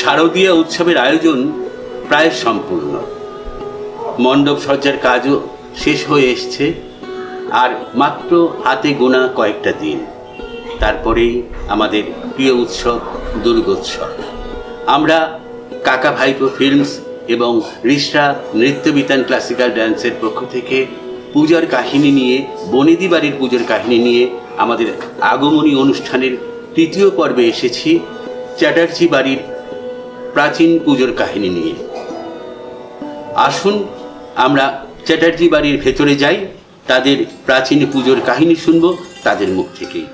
শারদীয়া উৎসবের আয়োজন প্রায় সম্পূর্ণ। মণ্ডপ সজ্জার কাজও শেষ হয়ে এসছে, আর মাত্র হাতে গোনা কয়েকটা দিন, তারপরেই আমাদের প্রিয় উৎসব দুর্গোৎসব। আমরা কাকা ভাইপো ফিল্মস এবং রিশরা নৃত্যবিতান ক্লাসিক্যাল ডান্সের পক্ষ থেকে পূজার কাহিনী নিয়ে, বনেদি বাড়ির পুজোর কাহিনী নিয়ে আমাদের আগমনী অনুষ্ঠানের তৃতীয় পর্বে এসেছি চ্যাটার্জি বাড়ির প্রাচীন পুজোর কাহিনী নিয়ে। আসুন আমরা চ্যাটার্জি বাড়ির ভেতরে যাই, তাদের প্রাচীন পুজোর কাহিনী শুনব তাদের মুখ থেকেই।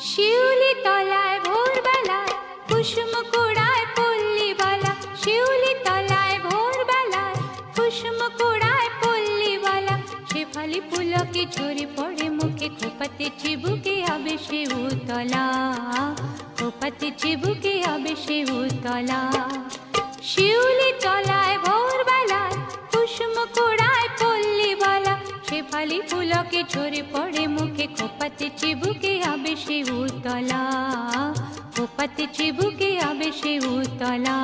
শিউলি তলায় ভোরবেলায় কুসুম কুড়ায় পল্লীবালা, শিউলি তলায় ভোরবেলায় কুসুম কুড়ায় পল্লীবালা, শেফালি পুলকে ঝরে পড়ে মুখে, খোপাতে চিবুকে আবে সে উতলা, খোপাতে চিবুকে আবে সে উতলা। শিউলি তলায় ভোরবেলায় কুসুম কুড়ায় পল্লীবালা, শেফালি পুলকে ঝরে পড়ে মুখে, খোপাতে চিবুকে আবে সে উতলা, খোপাতে চিবুকে আবে সে উতলা।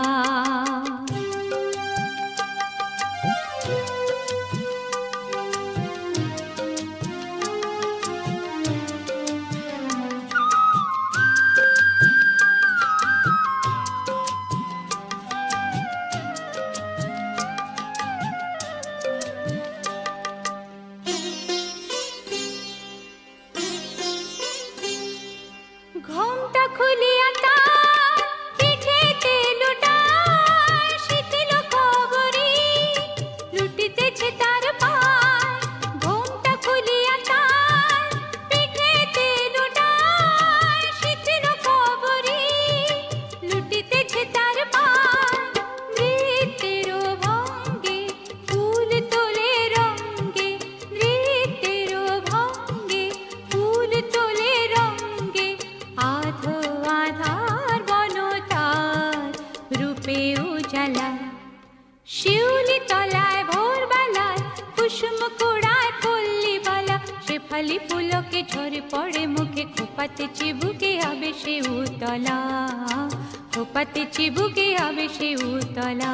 ঘোমটা খুলিয়া তার পিঠেতে লুটায় শীতল খবরি, লুটিতেছে তার পায়। ঘোমটা খুলিয়া তার পিঠেতে লুটায় শীতল খবরি, লুটিতেছে তার পায়। নৃত্যের ভঙ্গে ফুল তোলে রঙ্গে, নৃত্যের ভঙ্গে ফুল তোলে রঙ্গে, আধো আধার বনতার রূপে উজালা। শিউলি তলায় ভোরবেলায় কুসুম কুড়ায় পল্লীবালা, শেফালি পুলকে ঝরে পড়ে মুখে, খোপাতে চিবুকে আবে সে উতলা, খোপাতে চিবুকে আবে সে উতলা।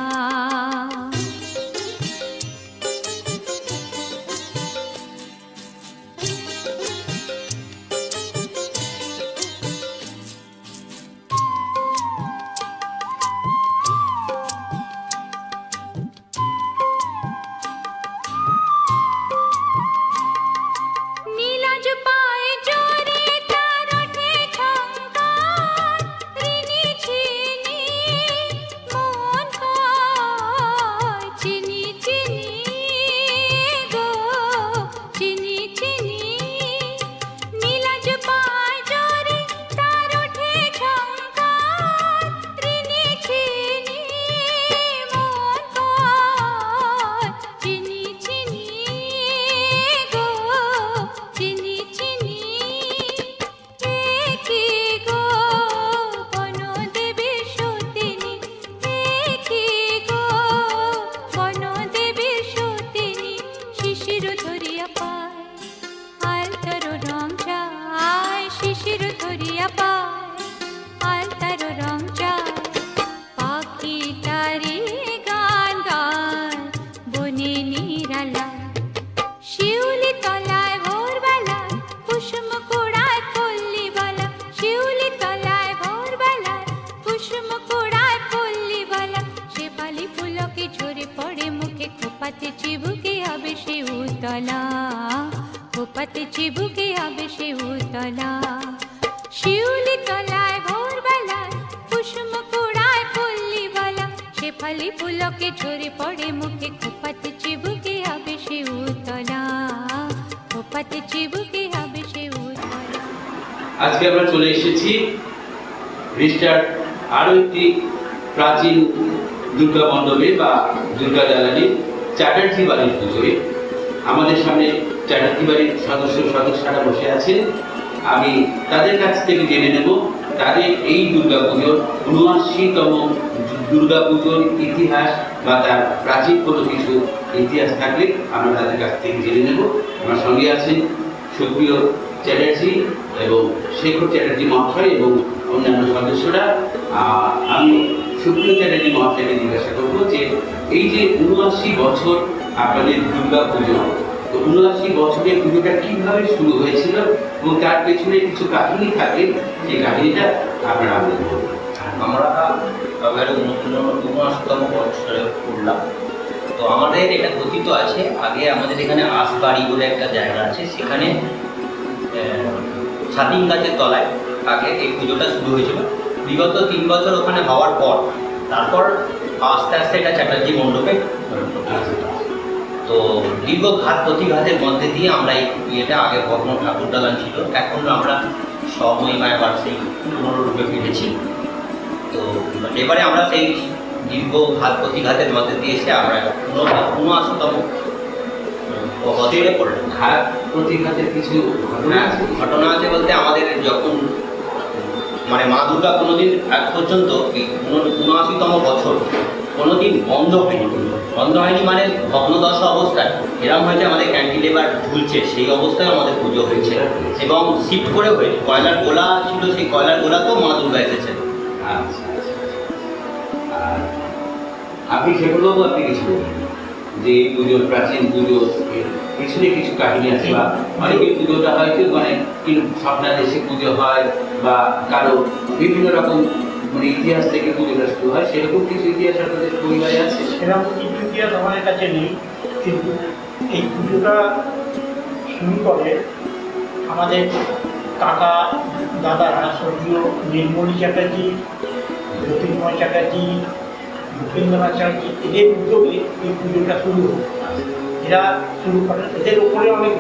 নীলাজ পায়ে জোরে তার ওঠে ঝংকার, ঋণী চিনি মন হয় চিনি চিনি গো, চিনি চিনি। নীলাজ পায়ে জোরে তার ওঠে ঝংকার, ঋণী চিনি মন হয় চিনি চিনি গো, চিনি চিনি। একি গো বনদেবী সতিনী, একি গো বনদেবী সতিনী, শিশির ধরিয়া পায় আলতার রং যায়, শিশির ধরিয়া পায় আলতার রং যায়। পাখি তারি গান গায় বনে নিরালা, শিউলি তলায় ভোরবেলায় কুসুম কুড়ায় পল্লীবালা, শিউলি তলায় ভোরবেলায় কুসুম কুড়ায় পল্লীবালা, শেফালি পুলকে ঝরে পড়ে মুখে, খোপাতে চিবুকে আবে সে উতলা, খোপাতে চিবুকে আবে সে উতলা। শিউলি তলায় ভোরবেলায় কুসুম কুড়ায় পল্লীবালা, শেফালি পুলকে ঝরে পড়ে মুখে, খোপাতে চিবুকে আবে সে উতলা, খোপাতে চিবুকে আবে সে উতলা। আজকে আমরা চলে এসেছি রিস্টার আরও একটি প্রাচীন দুর্গা মণ্ডপে বা দুর্গা জ্বালানি চ্যাটার্জি বাড়ির পুজোয়। আমাদের সামনে চ্যাটার্জি বাড়ির সদস্যরা বসে আছেন। আমি তাদের কাছ থেকে জেনে নেব তাদের এই দুর্গা পুজোর ৭৯তম দুর্গা পুজোর ইতিহাস বা তার প্রাচীন কোনো কিছু ইতিহাস থাকলে আমরা তাদের কাছ থেকে জেনে নেব। আমার সঙ্গে আছেন সুপ্রিয় চ্যাটার্জি এবং শেখর চ্যাটার্জি মহাশয় এবং অন্যান্য সদস্যরা। আমি সুপ্রিয় চ্যাটার্জি মহাশয়কে জিজ্ঞাসা করবো যে এই যে ৭৯ বছর আপনাদের দুর্গা পুজো, তো ৭৯ বছরের পুজোটা কীভাবে শুরু হয়েছিল এবং তার পেছনে কিছু কাহিনী থাকে, সেই কাহিনীটা আপনারা আমাদের বলুন। আমরা এবারে ৭৯তম বছরে পড়লাম। তো আমাদের এটা কথিত আছে, আগে আমাদের এখানে আসবাড়ি বলে একটা জায়গা আছে, সেখানে ছাতিম গাছের তলায় আগে এই পুজোটা শুরু হয়েছিল। বিগত ৩ বছর ওখানে হওয়ার পর তারপর আস্তে আস্তে এটা চ্যাটার্জি মণ্ডপে। তো দীর্ঘ ঘাত প্রতিঘাতের মধ্যে দিয়ে আমরা এই ইয়েটা আগে কখনো ঠাকুর দালান ছিল, এখন আমরা সময় আবার সেই পুনরূপে ফিরেছি। তো এবারে আমরা সেই দীর্ঘ ঘাত প্রতিঘাতের মধ্যে দিয়ে এসে আমরা ৭৯তম বছরে পড়লাম। ঘাত প্রতিঘাতের কিছু ঘটনা আছে বলতে আমাদের যখন মানে মা দুর্গা কোনোদিন আজ পর্যন্ত এই ৭৯তম বছর কোনোদিন বন্ধ হয়নি মানে ভগ্নদশা অবস্থায় এরকম হয়েছে, আমাদের ক্যান্টিলেভার ঝুলছে সেই অবস্থায় আমাদের পুজো হয়েছে এবং শিফট করে হয়েছে। কয়লার গোলা ছিল, সেই কয়লার গোলাতেও মা দুর্গা এসেছেন। আচ্ছা, আর আপনি সেগুলো আপনি কিছু বলবেন যে এই পুজোর প্রাচীন পুজো পিছনে কিছু কাহিনী আছে বা অনেকের পুজোটা হয়তো মানে স্বপ্নাদেশে পুজো হয় বা কারো বিভিন্ন রকম মানে ইতিহাস থেকে পুজোটা শুরু হয়, সেরকম কিছু ইতিহাস আপনাদের পরিবারে আছে? সেরকম কিছু ইতিহাস আমাদের কাছে নেই, কিন্তু এই পুজোটা শুরু করে আমাদের কাকা দাদারা স্বর্গীয় নীলমণি চ্যাটার্জি, জ্যোতির্ময় চ্যাটার্জি, ভূপেন্দ্রনাথ চ্যাটার্জি, এদের উদ্যোগে এই পুজোটা শুরু হয়। এরা শুরু করেন, এদের উপরে অনেক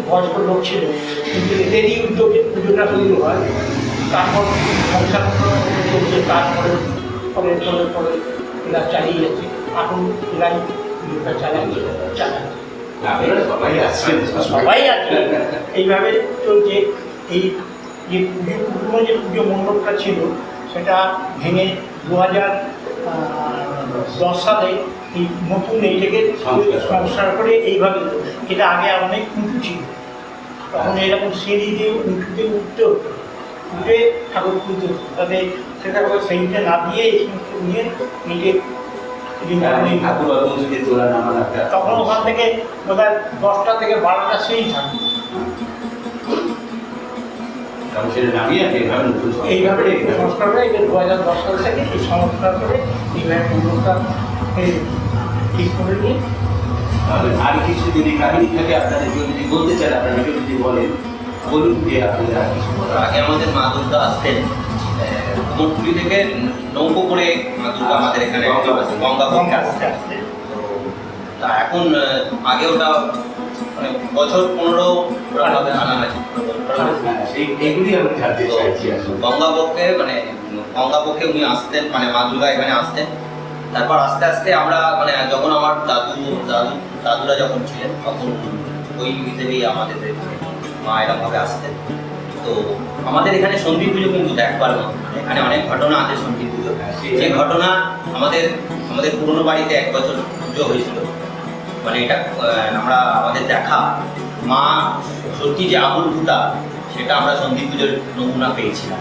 বয়স্ক লোক ছিল, কিন্তু এদেরই উদ্যোগে পুজোটা শুরু হয়। তারপর সংসার চলছে, তারপরে পরে পরে পরে এরা চালিয়ে যাচ্ছে, এখন এরাই পুজোটা চালাচ্ছে। আপনারা সবাই আছেন, সবাই আছে, এইভাবে চলছে। এই যে পুরনো যে পুজো মণ্ডপটা ছিল সেটা ভেঙে 2010 সালে এই নতুন এইটাকে সংস্কার করে এইভাবে, এটা আগে অনেক উঁচু ছিল, তখন এরকম সিঁড়ি দিয়ে উঁচুতে উঠতে উঠে ঠাকুর তুলতে হতো, তবে সেটা সেইটা না দিয়ে এই সমস্ত নিয়ে নিজে ঠাকুর অল্পকে তোলা নামার একটা তখন ওখান থেকে বোধহয় 10টা থেকে 12টা সিঁড়ি থাকে। এইভাবে সংস্কার করে এটা 2010 সাল থেকে এই সংস্কার করে এইভাবে মণ্ডপটা ঠিক করে নিয়ে আর কিছু যদি কাহিনী থাকে আপনাদের যদি বলতে চান, আপনারা যদি বলেন বলুন যে আপনাদের আর কিছু বলার। আগে আমাদের মা দুর্গা আসতেন কুমোরটুলি থেকে নৌকো করে মা দুর্গা আমাদের এখানে গঙ্গাপক্ষে আসতেন। তা এখন আগে ওটা মানে বছর 15 আনা হয়েছে। এইগুলি আমি জানতে চাইছি। গঙ্গাপক্ষে মানে গঙ্গাপক্ষে উনি আসতেন, মানে মা দুর্গা এখানে আসতেন। তারপর আস্তে আস্তে আমরা মানে যখন আমার দাদুরা যখন ছিলেন তখন ওই হিসেবেই আমাদের মা এরকমভাবে আসতেন। তো আমাদের এখানে সন্ধি পুজো কিন্তু দেখবার মতো, এখানে অনেক ঘটনা আছে সন্ধি পুজো। যে ঘটনা আমাদের পুরনো বাড়িতে 1 বছর পুজো হয়েছিল, মানে এটা আমাদের দেখা মা সত্যি যে আগুন ফুটা সেটা আমরা সন্ধি পুজোর নমুনা পেয়েছিলাম।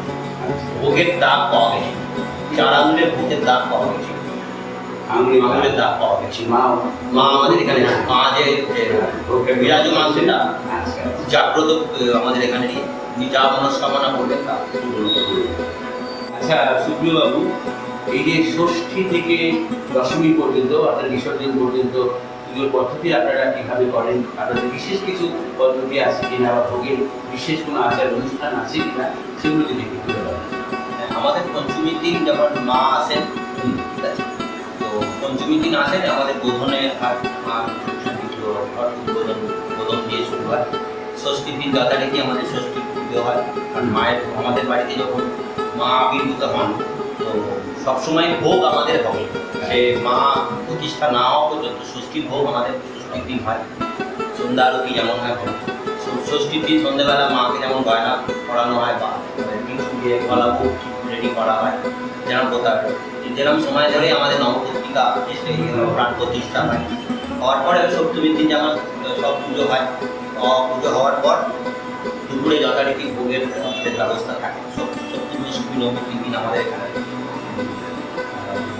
ভোগের দাগ পাওয়া গেছে, 4 আঙুলের ভোগের দাগ পাওয়া গেছে, আঙুলের দাগ পাওয়া গেছে। মা আমাদের এখানে মা যে বিরাজমান সেটা জাগ্রত আমাদের এখানে যা মনস্কামনা করবেন তা। আচ্ছা সুপ্রিয় বাবু, এই যে ষষ্ঠী থেকে দশমী পর্যন্ত অর্থাৎ বিসর্জন পর্যন্ত পুজোর পদ্ধতি আপনারা কীভাবে করেন? আপনাদের বিশেষ কিছু পদ্ধতি আছে কিনা বা ভোগের বিশেষ কোনো আচার অনুষ্ঠান আছে কিনা সেগুলো যদি একটু তুলে ধরেন। আমাদের পঞ্চমীর দিন যখন মা আসেন, ঠিক আছে, তো পঞ্চমীর দিন আসেন আমাদের বোধনে আর মা উদ্বোধন দিয়ে শুরু হয়। ষষ্ঠীর দিন যথারীতি আমাদের ষষ্ঠী পুজো হয়। কারণ মায়ের আমাদের বাড়িতে যখন মা আবির্ভূত হন তো সবসময় ভোগ আমাদের হবে, সে মা প্রতিষ্ঠা না হওয়া পর্যন্ত ষষ্ঠীর ভোগ আমাদের ষষ্ঠীর দিন হয়। সন্ধ্যা আরতি যেমন হয় হবে, ষষ্ঠীর দিন সন্ধ্যেবেলা মাকে যেমন গয়না পরানো হয় বা দিয়ে গলা ভোগ রেডি করা হয় যেন কোথাও যেরকম সময় ধরে আমাদের নবপত্রিকা এসে প্রাণ প্রতিষ্ঠা হয়। হওয়ার পরে সপ্তমীর দিন যেমন সব পুজো হয়, পুজো হওয়ার পর দুপুরে যথারীতি ভোগের ব্যবস্থা থাকে। সপ্তমী অষ্টমী নবমীর দিন আমাদের এখানে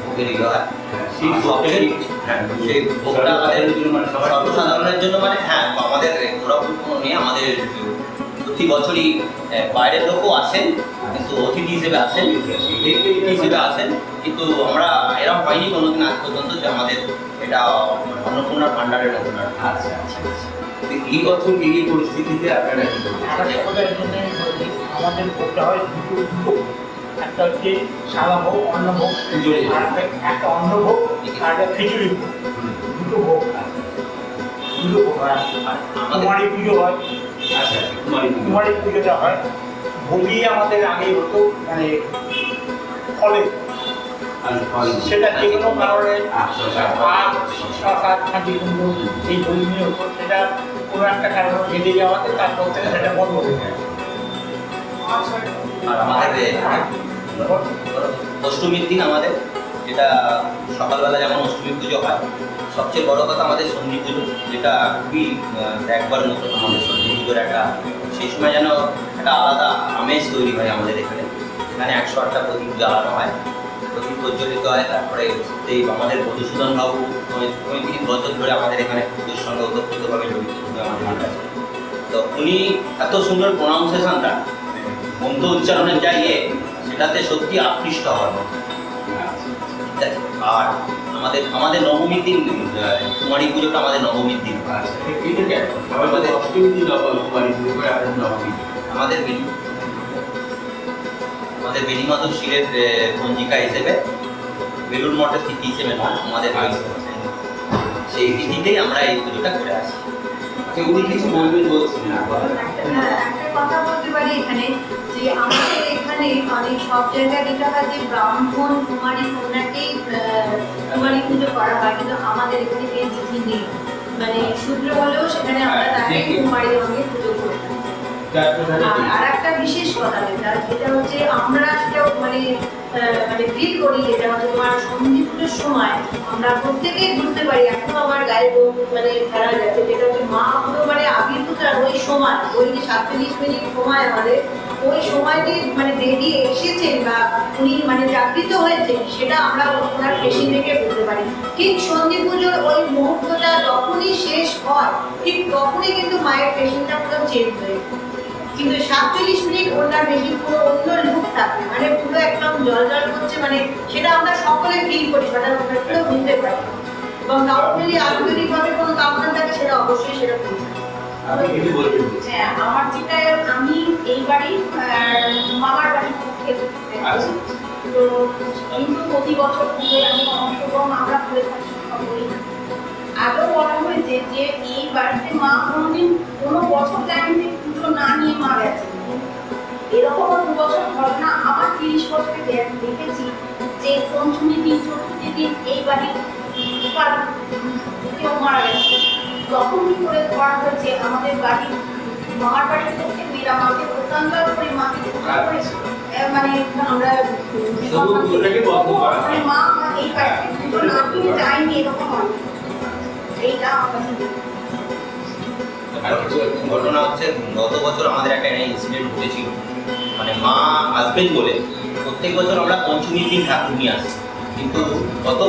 ভোগের ইয়ে হয়। সেই ভোগটা আমাদের সর্বসাধারণের জন্য মানে হ্যাঁ আমাদের ঘোরাঘুরি কোনো নেই, আমাদের প্রতি বছরই বাইরের লোকও আসেন কিন্তু অতিথি হিসেবে আসেন, হিসেবে আসেন, কিন্তু আমরা এরকম হয়নি কোনোদিন আজ পর্যন্ত যে আমাদের এটা অন্নপূর্ণার ভাণ্ডারের মতন। আচ্ছা আচ্ছা আচ্ছা। এই বছর এই পরিস্থিতিতে আপনারা কি করছেন? আমাদের করতে হয় দুটো ভোগ, একটা হচ্ছে সাদা ভোগ অন্নভোগ, আর একটা অন্নভোগ আর একটা খিচুড়ি ভোগ, দুটো ভোগ হয়। কুমারী পুজো হয়। আচ্ছা কুমারী পুজোটা হয় বলি আমাদের আগে হতো মানে ফলে সেটা যে কোনো কারণে খাঁটি কুমড়ো এই বলি নিয়ে হতো, সেটা কোনো একটা কারণে বেঁধে যাওয়াতে তারপর থেকে সেটা বন্ধ হয়ে যায়। আর আমাদের অষ্টমীর দিন আমাদের যেটা সকালবেলা যেমন অষ্টমী পুজো হয়, সবচেয়ে বড় কথা আমাদের সন্ধি পুজো, যেটা খুবই একবার মতো আমাদের সন্ধি পুজোর একটা সেই সময় যেন একটা আলাদা আমেজ তৈরি হয় আমাদের এখানে। এখানে 108টা প্রদীপ জ্বালানো হয়, প্রদীপ প্রজ্বলিত হয়। তারপরে সেই আমাদের মধুসূদন বাবু 35 বছর ধরে আমাদের এখানে পুজোর সঙ্গে ওতপ্রোতভাবে জড়িত আমাদের কাছে। তো উনি এত সুন্দর প্রোনাউন্সিয়েশনটা মন্ত্র উচ্চারণের যা সেটাতে সত্যি আকৃষ্ট হওয়ার মতো। আর আমাদের নবমীর দিন কুমারী পুজোটা আমাদের নবমীর দিন। আমাদের বেণীমাধব শিলের পঞ্জিকা হিসেবে বেলুর মঠের তিথি হিসেবে নয়, আমাদের সেই তিথিতেই আমরা এই পুজোটা করে আসি। উনি কিছু বলবেন বলছেন? একটা কথা বলতে পারি এখানে যে আমাদের এখানে মানে সব জায়গায় যেটা হয় যে ব্রাহ্মণ কুমারী কন্যাকেই কুমারী পুজো করা হয়, কিন্তু আমাদের এখানে এই তিথি নেই, মানে শূদ্র হলেও সেখানে আমরা তাকে কুমারী রঙে পুজো করি। আর একটা বিশেষ কথা যেটা হচ্ছে আমরা সেটা মানে ফিল করি, যেটা হচ্ছে তোমার সন্ধি পুজোর সময় আমরা প্রত্যেকেই বুঝতে পারি, এখনো আমার গায়ে মানে ফেলা যাচ্ছে, যেটা হচ্ছে মা পুরো মানে আবির্ভূত ওই সময় ওই যে 47 মিনিট সময় আমাদের ওই সময়টি মানে দেবী এসেছেন বা উনি মানে জাগৃত হয়েছেন, সেটা আমরা ওনার ফেসিং দেখে বুঝতে পারি। ঠিক সন্ধি পুজোর ওই মুহূর্তটা যখনই শেষ হয় ঠিক তখনই কিন্তু মায়ের ফেসিংটা পুরো চেঞ্জ হয়ে, কিন্তু 47 মিনিট ওনার বেশি পুরো অন্য লুক থাকে, মানে পুরো একদম জল জল করছে, মানে সেটা আমরা সকলে ফিল করি, সেটা আমরা বুঝতে পারি। এবং কারোর যদি আন্তরিকভাবে কোনো কামনা থাকে সেটা অবশ্যই সেটা বুঝতে পারি। হ্যাঁ, আমার যেটা আমি এই বাড়ি মামার বাড়ি থেকে তো কিন্তু প্রতি বছর পুজোয় আমি অংশগ্রহণ আমরা করে থাকি সকলেই। আগেও বলা হয়েছে যে এই বাড়িতে মা কোনোদিন কোনো বছর যায়নি যে পুজো না নিয়ে মা গেছে, এরকমও 2 বছর ঘটনা আমার 30 বছরে দেখেছি যে পঞ্চমী দিন চতুর্থী দিন এই বাড়ির কেউ মারা গেছে, তখন কি করে করা হয়েছে আমাদের বাড়ি মামার বাড়ির পক্ষে মেয়েরা মাকে প্রত্যন্ত করে মাকে করেছিল, মানে আমরা মানে মা এই বাড়িতে পুজো না নিয়ে যায়নি এরকম হয়। এইটা আমার কাছে ঘটনা হচ্ছে গত বছর আমাদের একটা ইনসিডেন্ট ঘটেছিল, মানে মা আসবেন বলে প্রত্যেক বছর আমরা পঞ্চমীর দিন ঠাকুর নিয়ে আসি, কিন্তু গত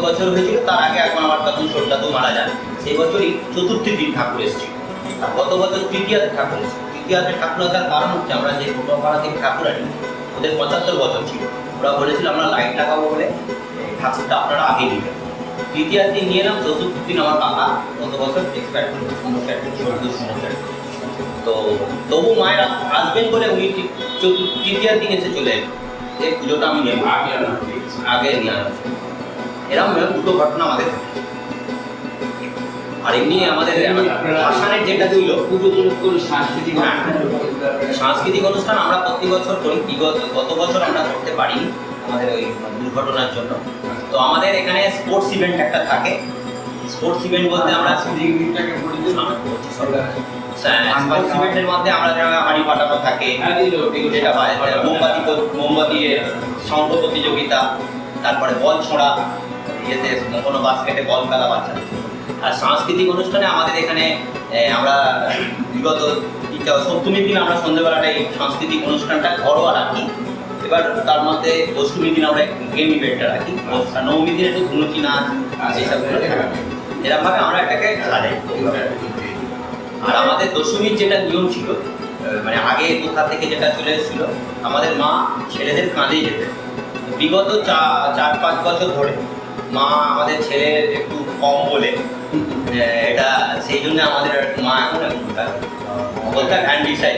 বছর হয়েছিল তার আগে এখন আমার তখন ছোট্টাদু মারা যান, সেই বছরই চতুর্থীর দিন ঠাকুর এসেছিল। আর গত বছর তৃতীয়াতে ঠাকুর এসেছিল। তৃতীয়াতে ঠাকুর আসার কারণ হচ্ছে আমরা যে ছোটপাড়া থেকে ঠাকুর আনি ওদের 75 বছর ছিল, ওরা বলেছিল আমরা লাইট লাগাবো বলে ঠাকুরটা আপনারা আগে নিবেন। তৃতীয়ার দিন নিয়ে এলাম, চতুর্থ দিন আমার কাকা গত বছর এক্সপায়ার করলো, তো তবু মায়ের আসবেন বলে উনি তৃতীয়ার দিন এসে চলে এলেন, এই পুজোটা আমি নেব আগে নিয়ে আসবো। এরকম দুটো ঘটনা আমাদের। আর এমনি আমাদের ভাসানের যেটা ছিল সাংস্কৃতিক হ্যাঁ, সাংস্কৃতিক অনুষ্ঠান আমরা প্রতি বছর করি। গত বছর আমরা করতে পারিনি আমাদের ওই দুর্ঘটনার জন্য। তো আমাদের এখানে স্পোর্টস ইভেন্ট একটা থাকে। স্পোর্টস ইভেন্ট বলতে আমরা স্পোর্টস ইভেন্টের মধ্যে আমরা হাঁড়ি পাঠানো থাকে, যেটা মোমবাতি শঙ্খ প্রতিযোগিতা, তারপরে বল ছোঁড়া, ইয়েতে কোনো বাস্কেটে বল খেলা বাচ্চাদের। আর সাংস্কৃতিক অনুষ্ঠানে আমাদের এখানে আমরা বিগত সপ্তমীর দিন আমরা সন্ধ্যেবেলাটা এই সাংস্কৃতিক অনুষ্ঠানটা ঘরোয়া রাখি। এবার তার মধ্যে অষ্টমীর দিন আমরা গেম ইভেন্টটা রাখি, আর নবমীর দিন একটু ধুনুচি নাচ এইসবগুলো এরকমভাবে আমরা এটাকে সাজাই। আর আমাদের দশমীর যেটা নিয়ম ছিল, মানে আগে কোথা থেকে যেটা চলে এসেছিল, আমাদের মা ছেলেদের কাঁধে যেতেন। বিগত 4-5 বছর ধরে মা আমাদের ছেলে একটু কম বলে এটা সেই জন্য আমাদের মা এখন বলতে হ্যান্ডিসাইড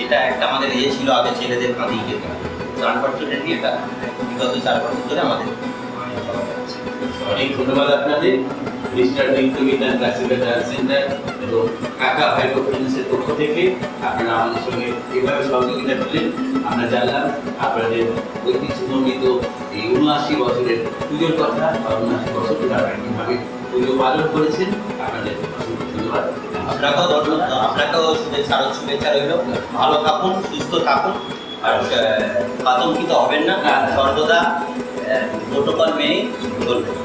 এটা একটা আমাদের ইয়ে ছিল, আগে ছেলেদের কাঁধেই যেত। আনফর্চুনেটলি এটা বিগত 4 বছর ধরে আমাদের। অনেক ধন্যবাদ আপনাদের, মিস্টার বিদ্যাবিজ্ঞান ক্লাসিক্যাল ডান্স সেন্টার এবং কাকা ভাইপো ফিল্মসের পক্ষ থেকে আপনারা আমাদের সঙ্গে এভাবে সহযোগিতা করলেন। আমরা জানলাম আপনাদের ঐতিহ্যমণ্ডিত এই 79 বছরের পুজোর কথা, বা 79 বছর আপনারা কীভাবে পুজো পালন করেছেন। আপনাদের অসংখ্য ধন্যবাদ। আপনাকেও শুভেচ্ছা রইল। ভালো থাকুন, সুস্থ থাকুন, আর আতঙ্কিত হবেন না, সর্বদা প্রোটোকল মেনে চলবেন।